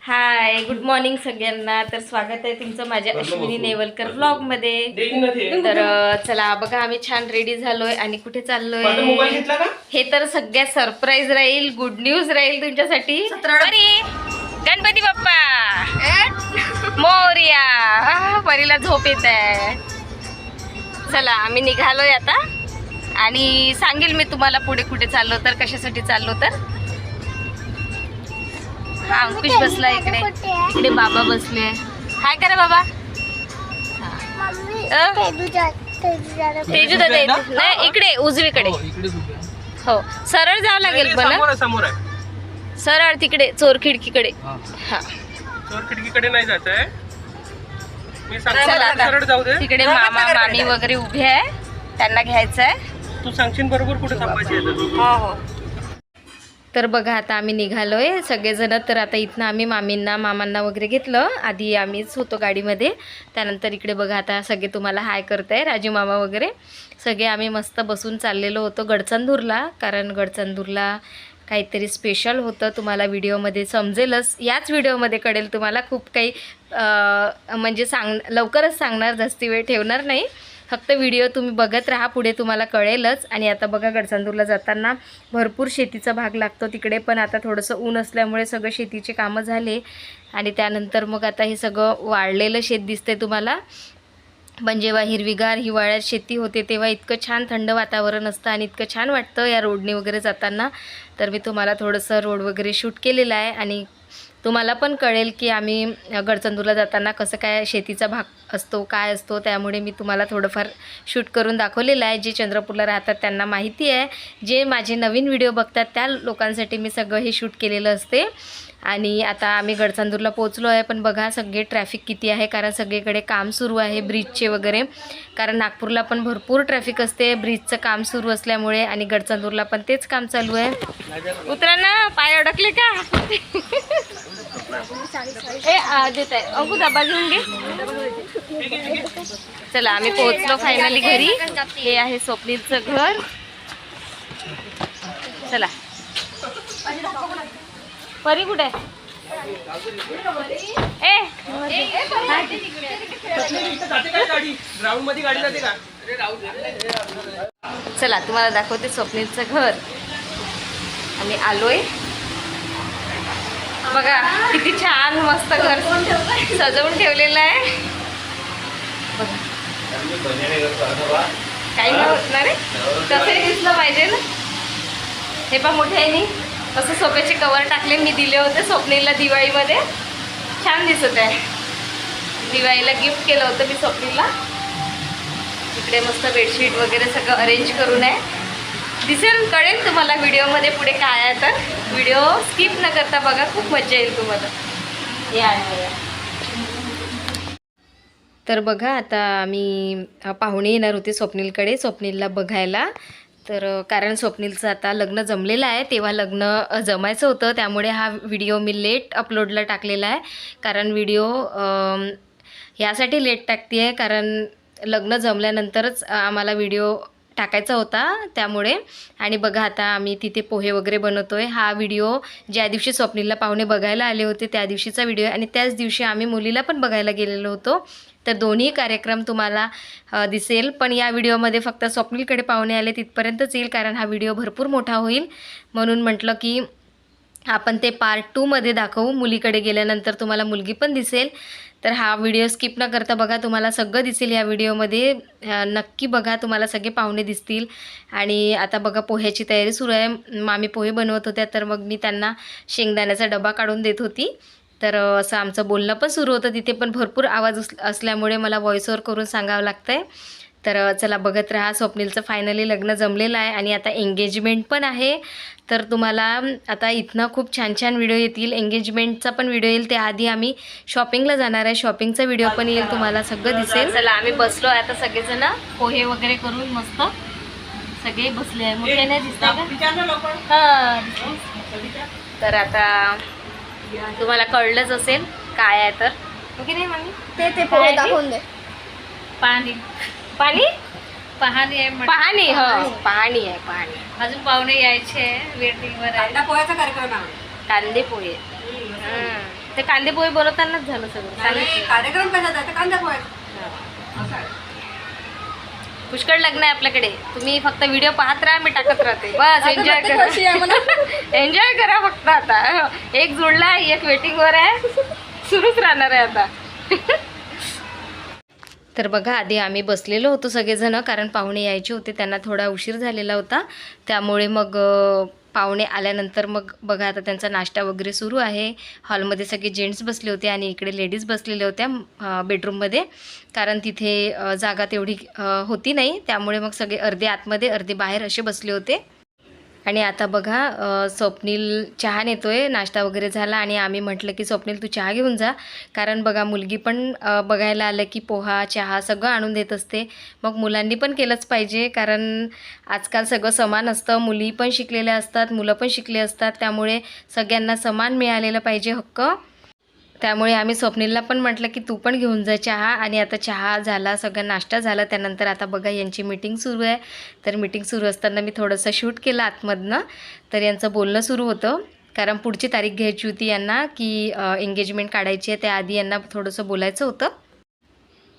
हाय, good morning सगळ्यांना. तर स्वागत आहे तुमचं माझ्या अश्विनी नेवलकर ब्लॉग मध्ये. तर चला बघा, आम्ही छान रेडी झालोय आणि कुठे चाललोय हे तर सगळ्यात सरप्राईज राहील, गुड न्यूज राहील तुमच्यासाठी. गणपती बाप्पा मोरया. परीला झोप येत आहे. चला आम्ही निघालोय आता आणि सांगेल मी तुम्हाला पुढे कुठे चाललो तर, कशासाठी चाललो तर. हा अंकुश बसला इकडे, इकडे बाबा बसले. हाय करा बाबा. तेजू दादा नाही, इकडे उजवीकडे. हो सरळ जावं लागेल पण, सरळ तिकडे चोर खिडकीकडे. हा चोर खिडकीकडे नाही जायचंय. मी चला सरळ जाऊ दे. तिकडे मामा मामी वगैरे उभे आहे, त्यांना घ्यायचं आहे. तू सांगशील बरोबर कुठे थांबायची आहे तर. हो हो. तर बघा आता आम्ही निघालोय सगळेजण. तर आता इथनं आम्ही मामींना मामांना वगैरे घेतलं. आधी आम्हीच होतो गाडीमध्ये, त्यानंतर इकडे बघा आता सगळे तुम्हाला हाय करताय, राजू मामा वगैरे सगळे. आम्ही मस्त बसून चाललेलो होतो गडचंदूरला, कारण गडचंदूरला काहीतरी स्पेशल होतं. तुम्हाला व्हिडिओमध्ये समजेलच, याच व्हिडिओमध्ये कळेल तुम्हाला. खूप काही म्हणजे लवकरच सांगणार, जास्ती वेळ ठेवणार नाही. फक्त व्हिडिओ तुम्ही बघत राहा, पुढे तुम्हाला कळेलच. आणि आता बघा गडचंदूरला जाताना भरपूर शेतीचा भाग लागतो तिकडे, पण आता थोडंसं ऊन असल्यामुळे सगळं शेतीचे कामं झाले. आणि त्यानंतर मग आता हे सगळं वाळलेलं शेत दिसते तुम्हाला. पण जेव्हा हिरवीगार हिवाळ्यात शेती होते तेव्हा इतकं छान थंड वातावरण असतं आणि इतकं छान वाटतं या रोडने वगैरे जाताना. तर मी तुम्हाला थोडंसं रोड वगैरे शूट केलेलं आहे आणि तुम्हाला पण कळेल की आम्ही गडचंदूरला जाताना कसं काय शेतीचा भाग असतो, काय असतो. त्यामुळे मी तुम्हाला थोडंफार शूट करून दाखवलेलं आहे. जे चंद्रपूरला राहतात त्यांना माहिती आहे, जे माझे नवीन व्हिडिओ बघतात त्या लोकांसाठी मी सगळं हे शूट केलेलं असते. आणि आता आम्ही गडचंदूरला पोचलो आहे. पण बघा सगळे ट्रॅफिक किती आहे, कारण सगळीकडे काम सुरू आहे ब्रिजचे वगैरे. कारण नागपूरला पण भरपूर ट्रॅफिक असते ब्रिजचं काम सुरू असल्यामुळे, आणि गडचंदूरला पण तेच काम चालू आहे. उतरा ना, पाय अडकले का? देत आहे अंकू, डबा घेऊन घे. चला आम्ही पोहोचलो फायनली घरी. हे आहे स्वप्नीलचं घर. चला परी कुठे आहे? चला तुम्हाला दाखवते स्वप्नीलचं घर. आम्ही आलोय, बघा किती छान मस्त घर सजवून ठेवलेलं आहे. बघा काही नाही होत ना रे, तसंही दिसलं पाहिजे ना. हे पण मोठे आहे नी, तसं सोफ्याचे कवर टाकले मी, दिले होते स्वप्नीलला दिवाळीमध्ये. छान दिसत आहे. दिवाळीला गिफ्ट केलं होतं मी स्वप्नीलला. इकडे मस्त बेडशीट वगैरे सगळं अरेंज करून आहे. दिसेल, कळेल तुम्हाला व्हिडिओमध्ये पुढे काय आहे. तर व्हिडिओ स्किप न करता बघा, खूप मजा येईल तुम्हाला. या तर बघा आता आम्ही पाहुणे येणार होते स्वप्नीलकडे, स्वप्नीलला बघायला. तर कारण स्वप्नीलचं आता लग्न जमलेलं आहे, तेव्हा लग्न जमायचं होतं, त्यामुळे हा व्हिडिओ मी लेट अपलोडला टाकलेला आहे. कारण व्हिडिओ यासाठी लेट टाकते आहे, कारण लग्न जमल्यानंतरच आम्हाला व्हिडिओ टाकायचा होता त्यामुळे. आणि बघा आता आम्ही तिथे पोहे वगैरे बनवतो आहे. हा व्हिडिओ ज्या दिवशी स्वप्नीलला पाहुणे बघायला आले होते त्या दिवशीचा व्हिडिओ आहे, आणि त्याच दिवशी आम्ही मुलीला पण बघायला गेलेलो होतो. तर दोन्ही कार्यक्रम तुम्हाला दिसेल. पण या व्हिडिओमध्ये फक्त स्वप्नीलकडे पाहुणे आले तिथपर्यंतच येईल, कारण हा व्हिडिओ भरपूर मोठा होईल. म्हणून म्हटलं की आपण ते पार्ट 2मध्ये दाखवू. मुलीकडे गेल्यानंतर तुम्हाला मुलगी पण दिसेल. तर हा व्हिडिओ स्किप न करता बघा, तुम्हाला सगळं दिसेल या व्हिडिओमध्ये. नक्की बघा, तुम्हाला सगळे पाहुणे दिसतील. आणि आता बघा पोह्याची तयारी सुरू आहे. मामी पोहे बनवत होत्या, तर मग मी त्यांना शेंगदाण्याचा डबा काढून देत होती. तर असं आमचं बोलणं पण सुरू होतं. तिथे पण भरपूर आवाज असल्यामुळे मला व्हॉइस ओव्हर करून सांगावं लागतं आहे. तर चला बघत राहा. स्वप्नीलचं फायनली लग्न जमलेलं आहे आणि आता एंगेजमेंट पण आहे. तर तुम्हाला आता इथनं खूप छान छान व्हिडिओ येतील. एंगेजमेंटचा पण व्हिडिओ येईल, त्याआधी आम्ही शॉपिंगला जाणार आहे, शॉपिंगचा व्हिडिओ पण येईल, तुम्हाला सगळं दिसेल. चला आम्ही बसलो आहे आता सगळेजण पोहे वगैरे करून मस्त सगळे बसले आहे. मोठे नाही दिसत का? हां. तर आता तुम्हाला कळलंच असेल काय आहे. तर ओके नाही मम्मी, ते पोहे दाखवून दे. पाणी पाणी पाहणी आहे, पाहणी. हो पाहणी आहे, पाहणी. अजून पाहुणे यायचे, वेटिंगवर आहे. कांदा कांदे पोहे. हां. ते कांदे पोहे बनवतानाच झालं सगळं सांगितलं. कार्यक्रम कशाचा आहे? कांदा पोहे. पुष्कळ लग्न आहे आपल्याकडे. तुम्ही फक्त व्हिडिओ पाहत राहा, मी टाकत राहते. बस एन्जॉय करा. एन्जॉय करा फक्त. आता एक जोडला, एक वेटिंगवर आहे, सुरूच राहणार आहे आता. तर बघा आधी आम्ही बसलेलो होतो सगळेजण, कारण पाहुणे यायचे होते, त्यांना थोडा उशीर झालेला होता. त्यामुळे मग पाहुणे आल्यानंतर मग बघा आता त्यांचा नाश्ता वगैरे सुरू आहे. हॉलमध्ये सगळे जेंट्स बसले होते आणि इकडे लेडीज बसलेल्या होत्या बेडरूममध्ये, कारण तिथे जागा तेवढी होती नाही. त्यामुळे मग सगळे अर्धे आतमध्ये अर्धे बाहेर असे बसले होते. आणि आता बघा स्वप्नील चहा नेतोय. नाश्ता वगैरे झाला आणि आम्ही म्हटलं की स्वप्नील तू चहा घेऊन जा, कारण बघा मुलगी पण बघायला आलं की पोहा चहा सगळं आणून देत असते. मग मुलांनी पण केलंच पाहिजे, कारण आजकाल सगळं समान असतं. मुली पण शिकलेल्या असतात, मुलं पण शिकले असतात, त्यामुळे सगळ्यांना समान मिळालेलं पाहिजे हक्क. त्यामुळे आम्ही स्वप्नीलला पण म्हटलं की तू पण घेऊन जा चहा. आणि आता चहा झाला, सगळं नाश्ता झाला. त्यानंतर आता बघा यांची मीटिंग सुरू आहे. तर मीटिंग सुरू असताना मी थोडंसं शूट केलं आतमधनं. तर यांचं बोलणं सुरू होतं, कारण पुढची तारीख घ्यायची होती यांना, की एंगेजमेंट काढायची आहे. त्याआधी यांना थोडंसं बोलायचं होतं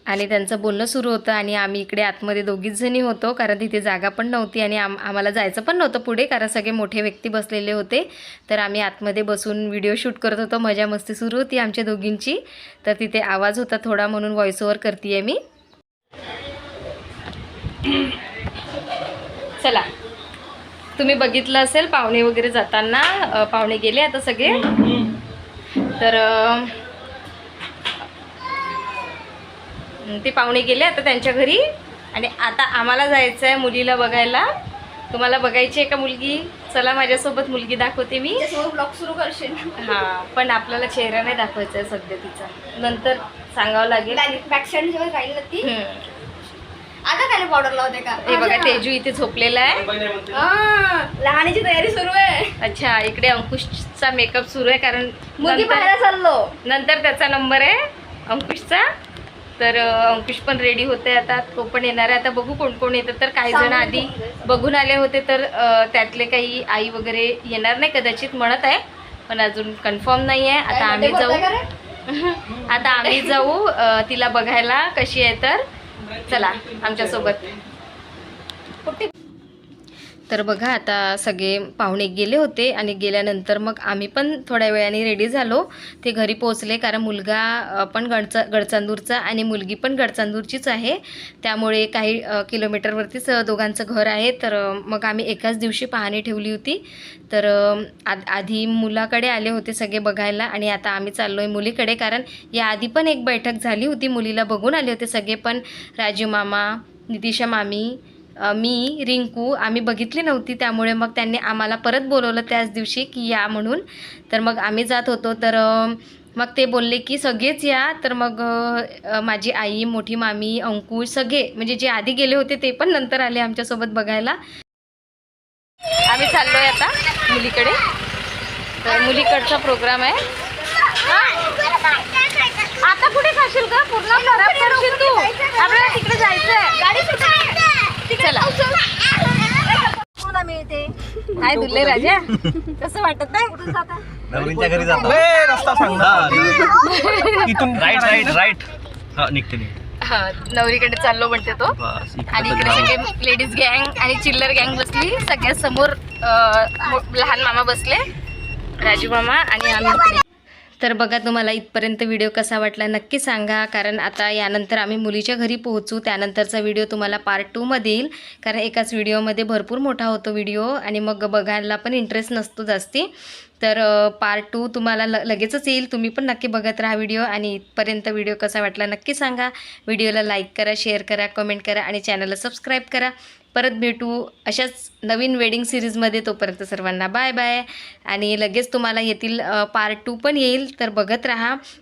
आणि त्यांचं बोलणं सुरू होतं. आणि आम्ही इकडे आतमध्ये दोघीच जणी होतो, कारण तिथे जागा पण नव्हती आणि आम्हाला जायचं पण नव्हतं पुढे, कारण सगळे मोठे व्यक्ती बसलेले होते. तर आम्ही आतमध्ये बसून व्हिडिओ शूट करत होतो. मजा मस्ती सुरू होती आमच्या दोघींची. तर तिथे आवाज होता थोडा, म्हणून व्हॉइस ओव्हर करते मी. चला, तुम्ही बघितलं असेल पाहुणे वगैरे जाताना. पाहुणे गेले आता सगळे. तर ते पाहुणे गेले आता त्यांच्या घरी. आणि आता आम्हाला जायचं आहे मुलीला बघायला. तुम्हाला बघायची आहे का मुलगी? चला माझ्यासोबत, मुलगी दाखवते मी. ब्लॉग सुरू करशील? हां, पण आपल्याला चेहरा नाही दाखवायचा आहे सध्या तिचा, नंतर सांगावं लागेल. बॅक साईड जेव्हा राहिली ती आता काय पावडर लावते का? हे बघा तेजू इथे झोपलेला आहे. लहानाची तयारी सुरू आहे. अच्छा, इकडे अंकुशचा मेकअप सुरू आहे, कारण मुलगी पाहायला चाललो. नंतर त्याचा नंबर आहे अंकुशचा. तर अंकुश पण रेडी होते आता, तो पण येणार आहे. आता बघू कोण कोण येतं. तर काही जण आधी बघून आले होते, तर त्यातले काही आई वगैरे येणार नाही कदाचित म्हणत आहे, पण अजून कन्फर्म नाही आहे. आता आम्ही जाऊ आता आम्ही जाऊ तिला बघायला कशी आहे. तर चला आमच्यासोबत. तर बघा आता सगळे पाहुणे गेले होते आणि गेल्यानंतर मग आम्ही पण थोड्या वेळाने रेडी झालो. ते घरी पोहोचले, कारण मुलगा पण गडचांदूरचा आणि मुलगी पण गडचांदूरचीच आहे. त्यामुळे काही किलोमीटरवरतीच दोघांचं घर आहे. तर मग आम्ही एकाच दिवशी पाहणी ठेवली होती. तर आधी मुलाकडे आले होते सगळे बघायला, आणि आता आम्ही चाललो आहे मुलीकडे, कारण याआधी पण एक बैठक झाली होती. मुलीला बघून आले होते सगळे, पण राजू मामा, नितिशा मामी, मी, रिंकू आम्ही बघितली नव्हती. त्यामुळे मग त्यांनी आम्हाला परत बोलवलं त्याच दिवशी की या म्हणून. तर मग आम्ही जात होतो. तर मग ते बोलले की सगळेच या. तर मग माझी आई, मोठी मामी, अंकुश सगळे, म्हणजे जे आधी गेले होते ते पण नंतर आले आमच्यासोबत बघायला. आम्ही चाललो आहे आता मुलीकडे. तर मुलीकडचा प्रोग्राम आहे. आता कुठे खाशील का? पूर्ण खराब करशील तू. आपल्याला तिकडे जायचं आहे. चला मिळते काय दुल्ले राजा, कसं वाटत आहे? नवरीच्या घरी जातो. रस्ता सांग ना. इथून राईट हा निघते. हा, नवरीकडे चाललो म्हणते तो. बस आणि इकडे सगळे लेडीज गँग आणि चिल्लर गँग बसली. सगळ्या समोर लहान मामा बसले, राजू मामा आणि आम्ही. तर बघा तुम्हाला इथपर्यंत व्हिडिओ कसा वाटला नक्की सांगा, कारण आता यानंतर आम्ही मुलीच्या घरी पोहोचू. त्यानंतरचा व्हिडिओ तुम्हाला पार्ट 2मध्ये येईल, कारण एकाच व्हिडिओमध्ये भरपूर मोठा होतो व्हिडिओ आणि मग बघायला पण इंटरेस्ट नसतो जास्ती. तर पार्ट 2 तुम्हाला लगेचच येईल. तुम्ही पण नक्की बघत राहा व्हिडिओ. आणि इथपर्यंत व्हिडिओ कसा वाटला नक्की सांगा. व्हिडिओला लाईक करा, शेअर करा, कमेंट करा आणि चॅनलला सबस्क्राईब करा. परत भेटू अशाच नवीन वेडिंग सिरीजमध्ये. तोपर्यंत सर्वांना बाय बाय. आणि लगेच तुम्हाला येतील पार्ट 2 पण येईल, तर बघत राहा.